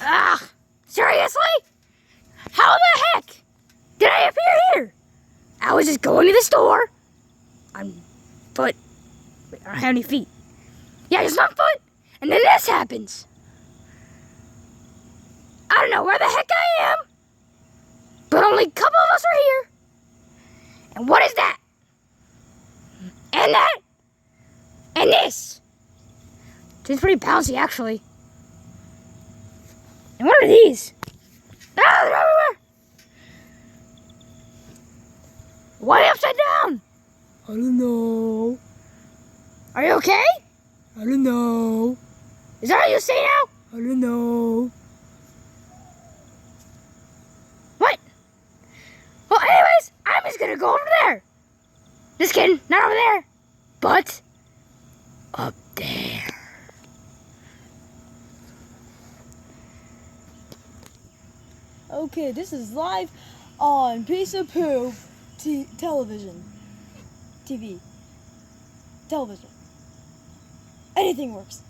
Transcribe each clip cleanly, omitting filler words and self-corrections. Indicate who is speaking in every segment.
Speaker 1: Ugh! Seriously? How the heck did I appear here? I was just going to the store on foot. Wait, I don't have any feet. Yeah, just on foot. And then this happens. I don't know where the heck I am, but only a couple of us are here. And what is that? And that? And this? Seems pretty bouncy, actually. And what are these? Ah, they're everywhere. Why upside down?
Speaker 2: I don't know.
Speaker 1: Are you okay?
Speaker 2: I don't know.
Speaker 1: Is that what you say now?
Speaker 2: I don't know.
Speaker 1: What? Well, anyways, I'm just gonna go over there. Just kidding, not over there, but up there.
Speaker 2: Okay, this is live on Piece of Poop television. TV. Television. Anything works.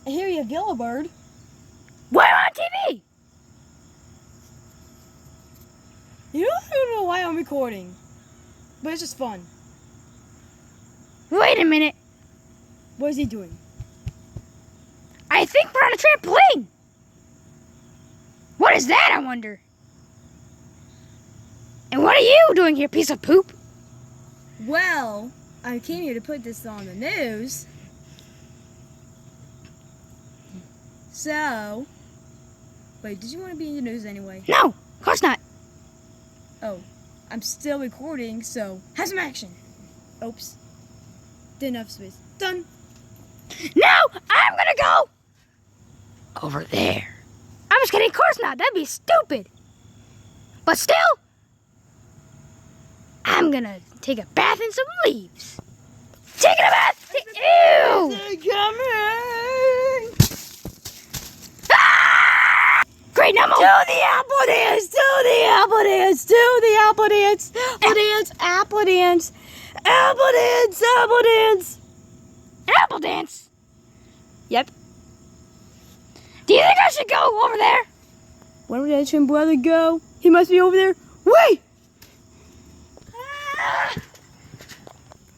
Speaker 2: And here you have Yellowbird.
Speaker 1: We're on TV.
Speaker 2: You don't know why I'm recording, but it's just fun.
Speaker 1: Wait a minute.
Speaker 2: What is he doing?
Speaker 1: I think we're on a trampoline. What is that, I wonder? And what are you doing here, piece of poop?
Speaker 2: Well, I came here to put this on the news. So, wait, did you want to be in the news anyway?
Speaker 1: No, of course not.
Speaker 2: Oh, I'm still recording, so have some action. Oops. Didn't have space. Done.
Speaker 1: No, I'm gonna go over there. I'm just kidding, of course not. That'd be stupid. But still, I'm gonna take a bath in some leaves. Taking a bath? Ew!
Speaker 2: They're coming!
Speaker 1: Ah! Great, now I'm
Speaker 2: To the apple dance! To the apple dance! To the apple dance! Apple dance! Apple dance! Apple dance! Apple dance!
Speaker 1: apple dance. Yep. Do you think I should go over there?
Speaker 2: Where did twin brother go? He must be over there. Wait!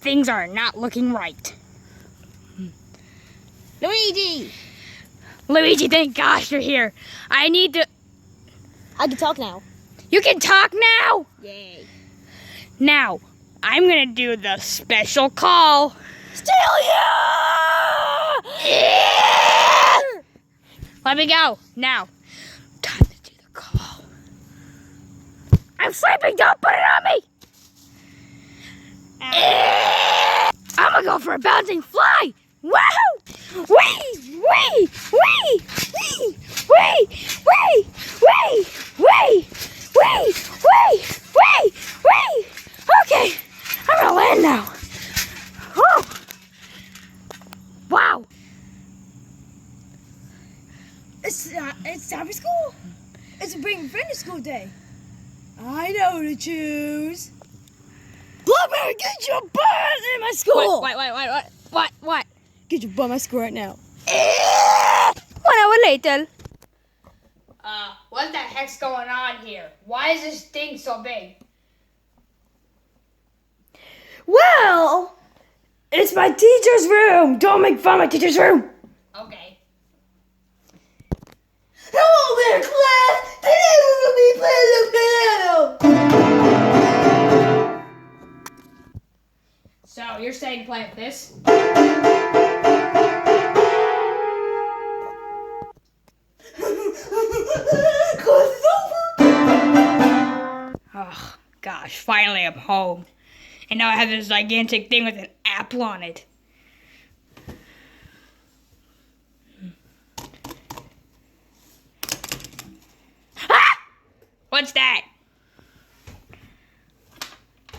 Speaker 1: Things are not looking right.
Speaker 2: Luigi!
Speaker 1: Luigi, thank gosh you're here. I need to...
Speaker 2: I can talk now.
Speaker 1: You can talk now?
Speaker 2: Yay.
Speaker 1: Now, I'm gonna do the special call.
Speaker 2: Yeah!
Speaker 1: Let me go. Now, time to do the call. I'm sleeping, don't put it on me! I'm gonna go for a bouncing fly! Woohoo! Wee! Wee! Wee! Wee! Wee! Wee! Wee! Wee! Wee! Wee! Wee! Wee! Okay, I'm gonna land now. Whew. Wow.
Speaker 2: It's time for school. It's a bring friend to school day. I know to choose. Blackberry, get your butt in my school.
Speaker 1: What?
Speaker 2: Get your butt in my school right now.
Speaker 1: 1 hour later. What the heck's going on here? Why is this thing so big?
Speaker 2: Well, it's my teacher's room. Don't make fun of my teacher's room.
Speaker 1: Okay.
Speaker 2: Hello there, class. Today we will be playing the piano.
Speaker 1: So you're saying to play with this?
Speaker 2: Class is over.
Speaker 1: Oh, gosh, finally I'm home. And now I have this gigantic thing with an apple on it. Ah! What's that?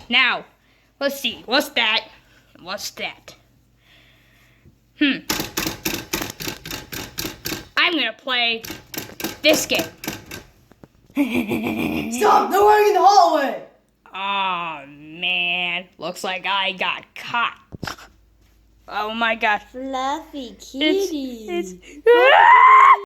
Speaker 1: Now, let's see. What's that? What's that? I'm gonna play this game.
Speaker 2: Stop! No running in the hallway.
Speaker 1: Oh man, looks like I got caught. Oh my gosh.
Speaker 2: Fluffy kitty.
Speaker 1: It's